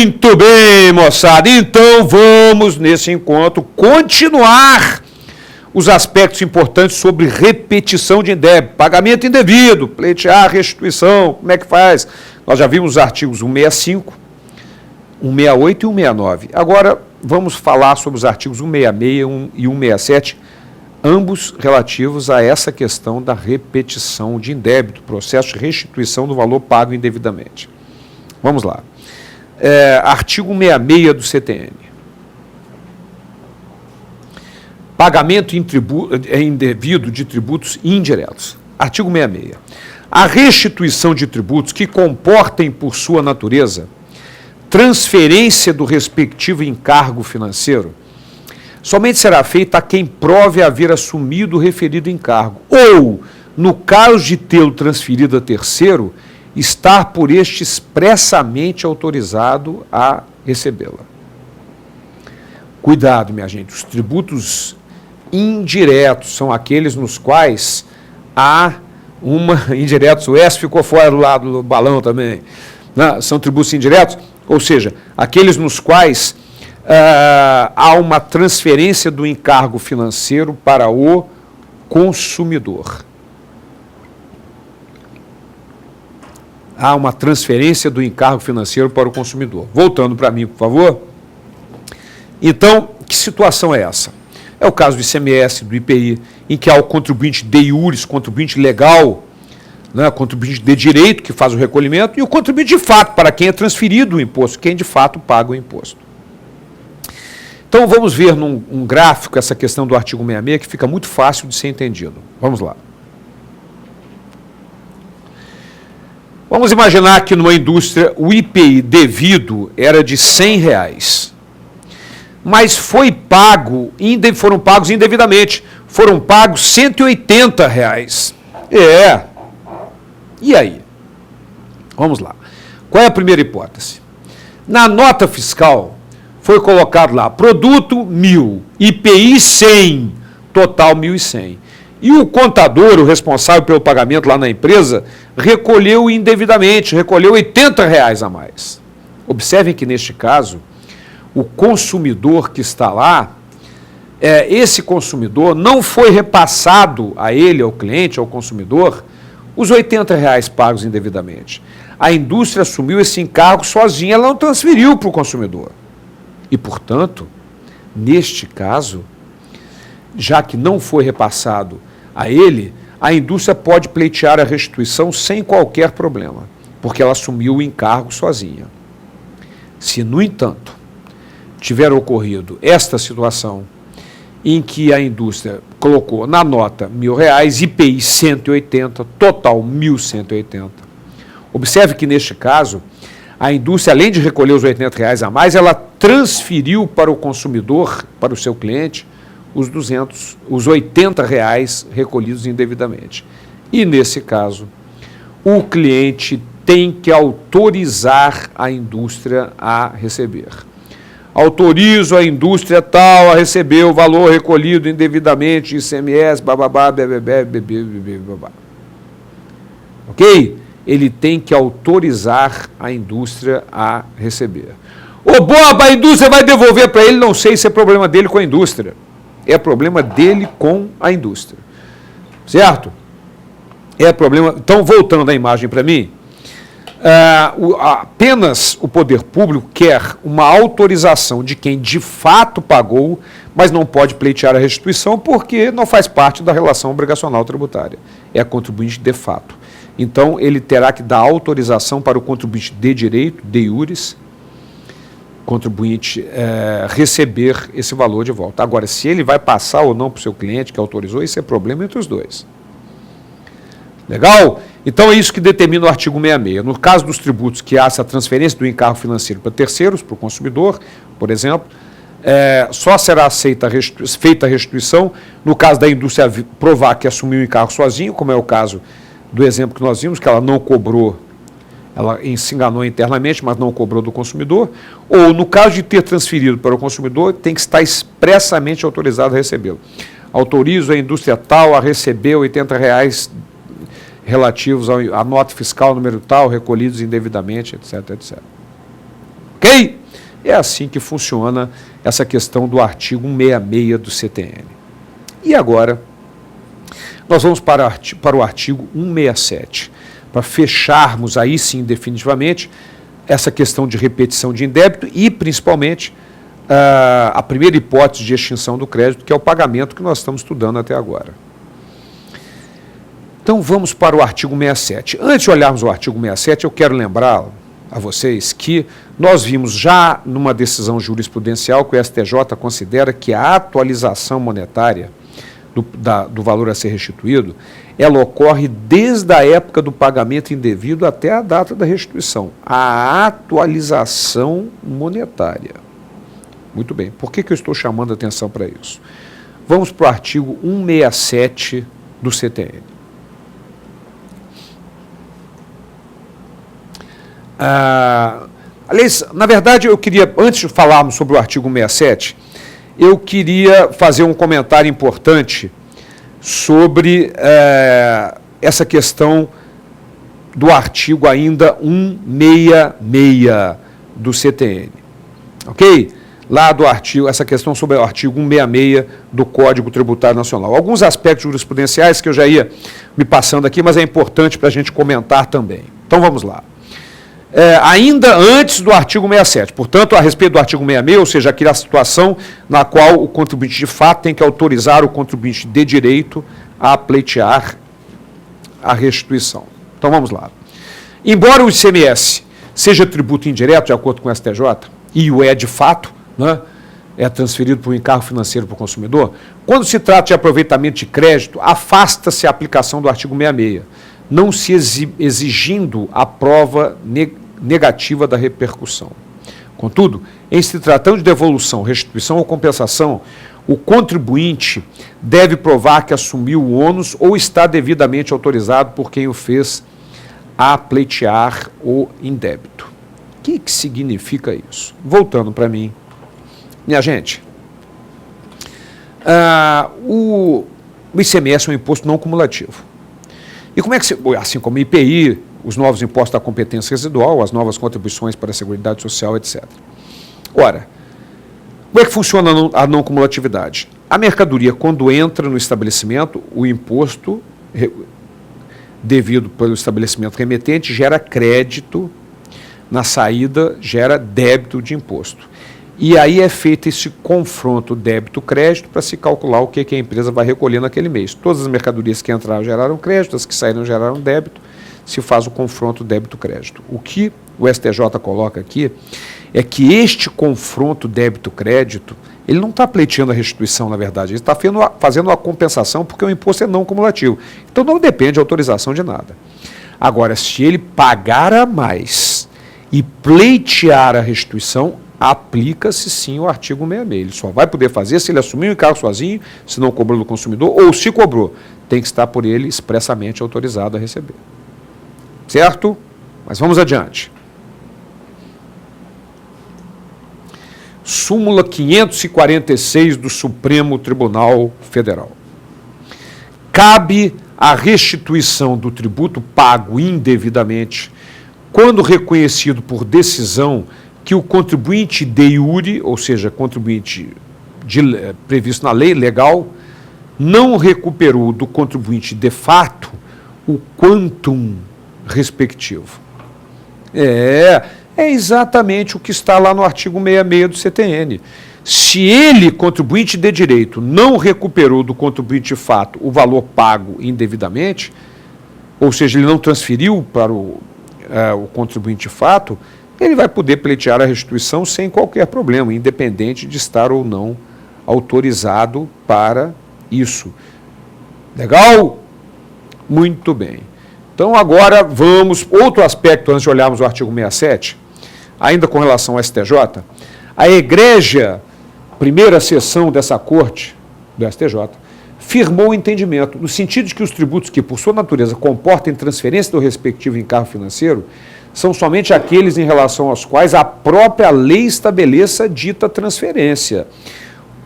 Muito bem, moçada. Então vamos, nesse encontro, continuar os aspectos importantes sobre repetição de débito, pagamento indevido, pleitear, restituição, como é que faz? Nós já vimos os artigos 165, 168 e 169. Agora vamos falar sobre os artigos 166 e 167, ambos relativos a essa questão da repetição de indébito, processo de restituição do valor pago indevidamente. Vamos lá. Artigo 166 do CTN. Pagamento indevido de tributos indiretos. Artigo 166. A restituição de tributos que comportem por sua natureza transferência do respectivo encargo financeiro somente será feita a quem prove haver assumido o referido encargo ou, no caso de tê-lo transferido a terceiro, estar por este expressamente autorizado a recebê-la. Cuidado, minha gente, os tributos indiretos são aqueles nos quais há indiretos, o S ficou fora do lado do balão também, né? São tributos indiretos, ou seja, aqueles nos quais há uma transferência do encargo financeiro para o consumidor. Há uma transferência do encargo financeiro para o consumidor. Voltando para mim, por favor. Então, que situação é essa? É o caso do ICMS, do IPI, em que há o contribuinte de iuris, contribuinte legal, né, contribuinte de direito, que faz o recolhimento, e o contribuinte de fato, para quem é transferido o imposto, quem de fato paga o imposto. Então, vamos ver num gráfico essa questão do artigo 166, que fica muito fácil de ser entendido. Vamos lá. Vamos imaginar que numa indústria o IPI devido era de R$100, mas foram pagos indevidamente, foram pagos R$180. E aí? Vamos lá. Qual é a primeira hipótese? Na nota fiscal foi colocado lá, produto 1.000, IPI 100, total 1.100. E o contador, o responsável pelo pagamento lá na empresa, recolheu indevidamente, recolheu R$80 a mais. Observem que, neste caso, o consumidor que está lá, esse consumidor não foi repassado a ele, ao cliente, ao consumidor, os R$80 pagos indevidamente. A indústria assumiu esse encargo sozinha, ela não transferiu para o consumidor. E, portanto, neste caso, já que não foi repassado a ele, a indústria pode pleitear a restituição sem qualquer problema, porque ela assumiu o encargo sozinha. Se, no entanto, tiver ocorrido esta situação em que a indústria colocou na nota R$1.000, IPI 180, total 1.180, observe que, neste caso, a indústria, além de recolher os R$80 a mais, ela transferiu para o consumidor, para o seu cliente, os R$80 recolhidos indevidamente. E, nesse caso, o cliente tem que autorizar a indústria a receber. Autorizo a indústria tal a receber o valor recolhido indevidamente, ICMS, bababá, babá. Ok? Ele tem que autorizar a indústria a receber. Ô, Bob, a indústria vai devolver para ele? Não sei se é problema dele com a indústria. É problema dele com a indústria. Certo? É problema... Então, voltando à imagem para mim, apenas o poder público quer uma autorização de quem de fato pagou, mas não pode pleitear a restituição porque não faz parte da relação obrigacional tributária. É contribuinte de fato. Então, ele terá que dar autorização para o contribuinte de direito, de iuris, contribuinte receber esse valor de volta. Agora, se ele vai passar ou não para o seu cliente que autorizou, isso é problema entre os dois. Legal? Então, é isso que determina o artigo 166. No caso dos tributos que há essa transferência do encargo financeiro para terceiros, para o consumidor, por exemplo, só será feita a restituição no caso da indústria provar que assumiu o encargo sozinho, como é o caso do exemplo que nós vimos, que ela não cobrou, ela se enganou internamente, mas não cobrou do consumidor, ou no caso de ter transferido para o consumidor, tem que estar expressamente autorizado a recebê-lo. Autorizo a indústria tal a receber R$80 relativos à nota fiscal número tal, recolhidos indevidamente, etc, etc. Ok? É assim que funciona essa questão do artigo 166 do CTN. E agora, nós vamos para o artigo 167, para fecharmos aí sim definitivamente essa questão de repetição de indébito e, principalmente, a primeira hipótese de extinção do crédito, que é o pagamento que nós estamos estudando até agora. Então, vamos para o artigo 67. Antes de olharmos o artigo 67, eu quero lembrar a vocês que nós vimos já numa decisão jurisprudencial que o STJ considera que a atualização monetária do valor a ser restituído, ela ocorre desde a época do pagamento indevido até a data da restituição. A atualização monetária. Muito bem. Por que eu estou chamando a atenção para isso? Vamos para o artigo 167 do CTN. Aliás, na verdade, eu queria, antes de falarmos sobre o artigo 167, eu queria fazer um comentário importante sobre essa questão do artigo ainda 166 do CTN. Ok? Lá do artigo, essa questão sobre o artigo 166 do Código Tributário Nacional. Alguns aspectos jurisprudenciais que eu já ia me passando aqui, mas é importante para a gente comentar também. Então vamos lá. Ainda antes do artigo 67, portanto, a respeito do artigo 66, ou seja, aquela situação na qual o contribuinte de fato tem que autorizar o contribuinte de direito a pleitear a restituição. Então vamos lá. Embora o ICMS seja tributo indireto, de acordo com o STJ, e o é de fato, né, é transferido para o encargo financeiro para o consumidor, quando se trata de aproveitamento de crédito, afasta-se a aplicação do artigo 66, não se exigindo a prova negativa da repercussão. Contudo, em se tratando de devolução, restituição ou compensação, o contribuinte deve provar que assumiu o ônus ou está devidamente autorizado por quem o fez a pleitear o indébito. O que significa isso? Voltando para mim. Minha gente, o ICMS é um imposto não cumulativo. E como é que assim como o IPI, os novos impostos da competência residual, as novas contribuições para a Seguridade Social, etc. Ora, como é que funciona a não cumulatividade? A mercadoria, quando entra no estabelecimento, o imposto devido pelo estabelecimento remetente gera crédito, na saída gera débito de imposto. E aí é feito esse confronto débito-crédito para se calcular o que a empresa vai recolher naquele mês. Todas as mercadorias que entraram geraram crédito, as que saíram geraram débito, se faz o confronto débito-crédito. O que o STJ coloca aqui é que este confronto débito-crédito, ele não está pleiteando a restituição, na verdade, ele está fazendo a compensação porque o imposto é não cumulativo. Então não depende de autorização de nada. Agora, se ele pagar a mais e pleitear a restituição, aplica-se sim o artigo 66. Ele só vai poder fazer se ele assumir o encargo sozinho, se não cobrou do consumidor, ou se cobrou, tem que estar por ele expressamente autorizado a receber. Certo? Mas vamos adiante. Súmula 546 do Supremo Tribunal Federal. Cabe a restituição do tributo pago indevidamente quando reconhecido por decisão que o contribuinte de iure, ou seja, contribuinte previsto na lei legal, não recuperou do contribuinte de fato o quantum respectivo. É exatamente o que está lá no artigo 66 do CTN. Se ele, contribuinte de direito, não recuperou do contribuinte de fato o valor pago indevidamente, ou seja, ele não transferiu para o contribuinte de fato, ele vai poder pleitear a restituição sem qualquer problema, independente de estar ou não autorizado para isso. Legal? Muito bem. Então, agora vamos, outro aspecto antes de olharmos o artigo 67, ainda com relação ao STJ, a egrégia primeira sessão dessa corte, do STJ, firmou o entendimento, no sentido de que os tributos que, por sua natureza, comportem transferência do respectivo encargo financeiro, são somente aqueles em relação aos quais a própria lei estabeleça dita transferência.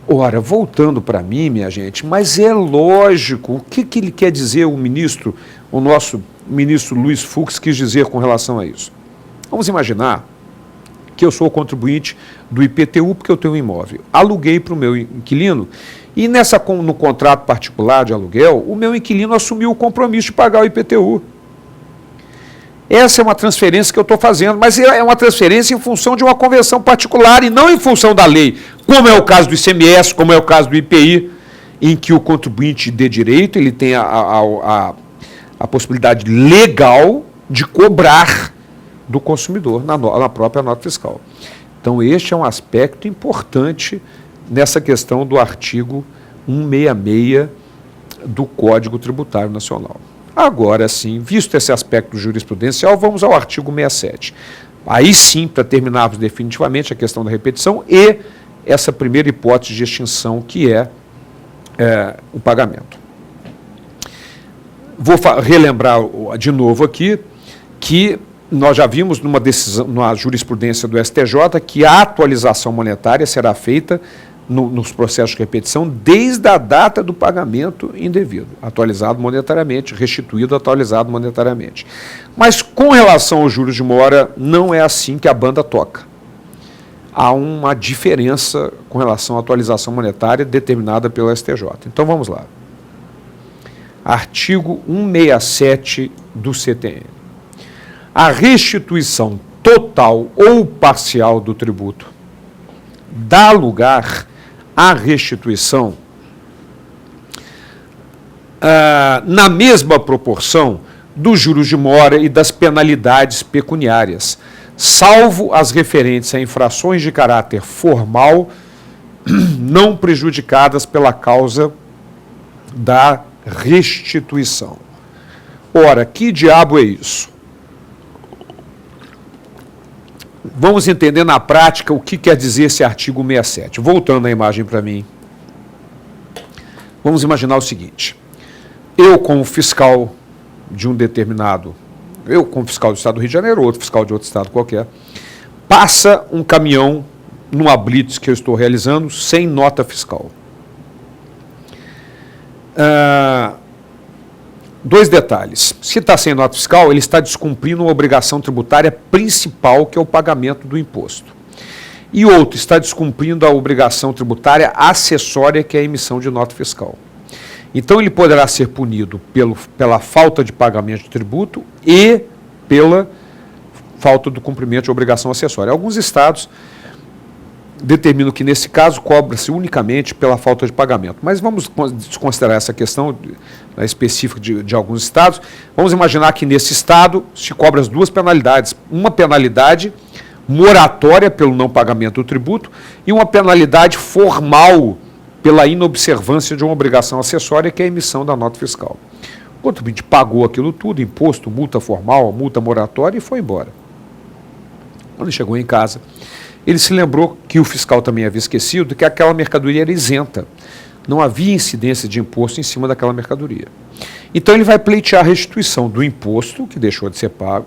Ora, voltando para mim, minha gente, mas é lógico, o que ele quer dizer, o nosso ministro Luiz Fux quis dizer com relação a isso? Vamos imaginar que eu sou contribuinte do IPTU porque eu tenho um imóvel. Aluguei para o meu inquilino e no contrato particular de aluguel, o meu inquilino assumiu o compromisso de pagar o IPTU. Essa é uma transferência que eu estou fazendo, mas é uma transferência em função de uma convenção particular e não em função da lei, como é o caso do ICMS, como é o caso do IPI, em que o contribuinte de direito ele tem a possibilidade legal de cobrar do consumidor na própria nota fiscal. Então, este é um aspecto importante nessa questão do artigo 166 do Código Tributário Nacional. Agora sim, visto esse aspecto jurisprudencial, vamos ao artigo 67. Aí sim, para terminarmos definitivamente a questão da repetição e essa primeira hipótese de extinção, que é o pagamento. Vou relembrar de novo aqui que nós já vimos numa decisão, numa jurisprudência do STJ, que a atualização monetária será feita nos processos de repetição desde a data do pagamento indevido, atualizado monetariamente, restituído, atualizado monetariamente. Mas com relação aos juros de mora, não é assim que a banda toca. Há uma diferença com relação à atualização monetária determinada pelo STJ. Então vamos lá. Artigo 167 do CTN. A restituição total ou parcial do tributo dá lugar à restituição na mesma proporção dos juros de mora e das penalidades pecuniárias, salvo as referentes a infrações de caráter formal não prejudicadas pela causa da restituição. Ora, que diabo é isso? Vamos entender na prática o que quer dizer esse artigo 67. Voltando a imagem para mim. Vamos imaginar o seguinte. Eu, como fiscal de um determinado... Eu, como fiscal do Estado do Rio de Janeiro, outro fiscal de outro estado qualquer, passa um caminhão numa blitz que eu estou realizando sem nota fiscal. Dois detalhes. Se está sem nota fiscal, ele está descumprindo uma obrigação tributária principal, que é o pagamento do imposto. E outro, está descumprindo a obrigação tributária acessória, que é a emissão de nota fiscal. Então, ele poderá ser punido pela falta de pagamento de tributo e pela falta do cumprimento de obrigação acessória. Alguns estados determinam que, nesse caso, cobra-se unicamente pela falta de pagamento. Mas vamos desconsiderar essa questão específica de alguns estados. Vamos imaginar que, nesse estado, se cobra as duas penalidades. Uma penalidade moratória pelo não pagamento do tributo e uma penalidade formal pela inobservância de uma obrigação acessória, que é a emissão da nota fiscal. O contribuinte pagou aquilo tudo, imposto, multa formal, multa moratória, e foi embora. Quando ele chegou em casa, ele se lembrou que o fiscal também havia esquecido que aquela mercadoria era isenta. Não havia incidência de imposto em cima daquela mercadoria. Então ele vai pleitear a restituição do imposto, que deixou de ser pago,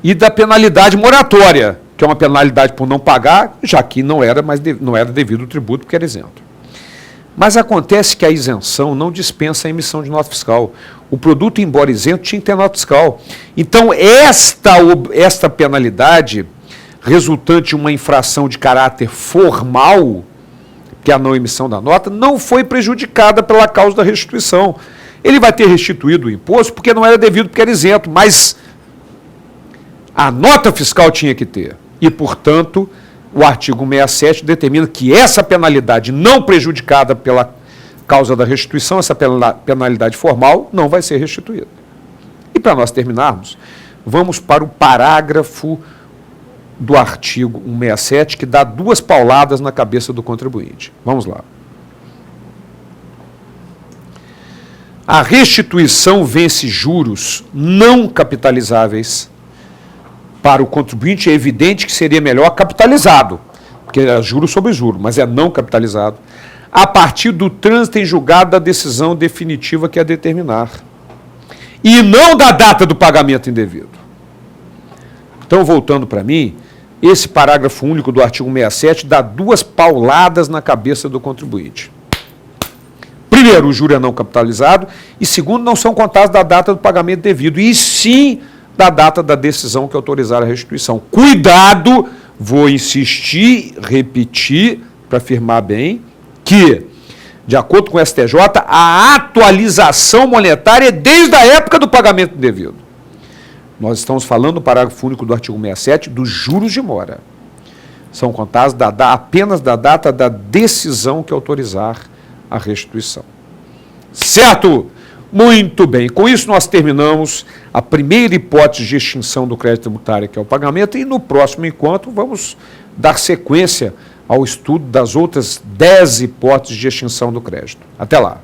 e da penalidade moratória, que é uma penalidade por não pagar, já que não era devido o tributo, porque era isento. Mas acontece que a isenção não dispensa a emissão de nota fiscal. O produto, embora isento, tinha que ter nota fiscal. Então, esta penalidade resultante de uma infração de caráter formal, que é a não emissão da nota, não foi prejudicada pela causa da restituição. Ele vai ter restituído o imposto porque não era devido, porque era isento, mas a nota fiscal tinha que ter. E, portanto, o artigo 67 determina que essa penalidade não prejudicada pela causa da restituição, essa penalidade formal, não vai ser restituída. E, para nós terminarmos, vamos para o parágrafo do artigo 167, que dá duas pauladas na cabeça do contribuinte. Vamos lá. A restituição vence juros não capitalizáveis. Para o contribuinte é evidente que seria melhor capitalizado, porque é juro sobre juro, mas é não capitalizado, a partir do trânsito em julgado da decisão definitiva que é determinar. E não da data do pagamento indevido. Então, voltando para mim, esse parágrafo único do artigo 67 dá duas pauladas na cabeça do contribuinte. Primeiro, o juro é não capitalizado, e segundo, não são contados da data do pagamento devido, e sim da data da decisão que autorizar a restituição. Cuidado, vou insistir, repetir, para afirmar bem, que, de acordo com o STJ, a atualização monetária é desde a época do pagamento devido. Nós estamos falando no parágrafo único do artigo 67 dos juros de mora. São contados apenas da data da decisão que autorizar a restituição. Certo? Muito bem. Com isso, nós terminamos a primeira hipótese de extinção do crédito tributário, que é o pagamento, e no próximo encontro vamos dar sequência ao estudo das outras 10 hipóteses de extinção do crédito. Até lá.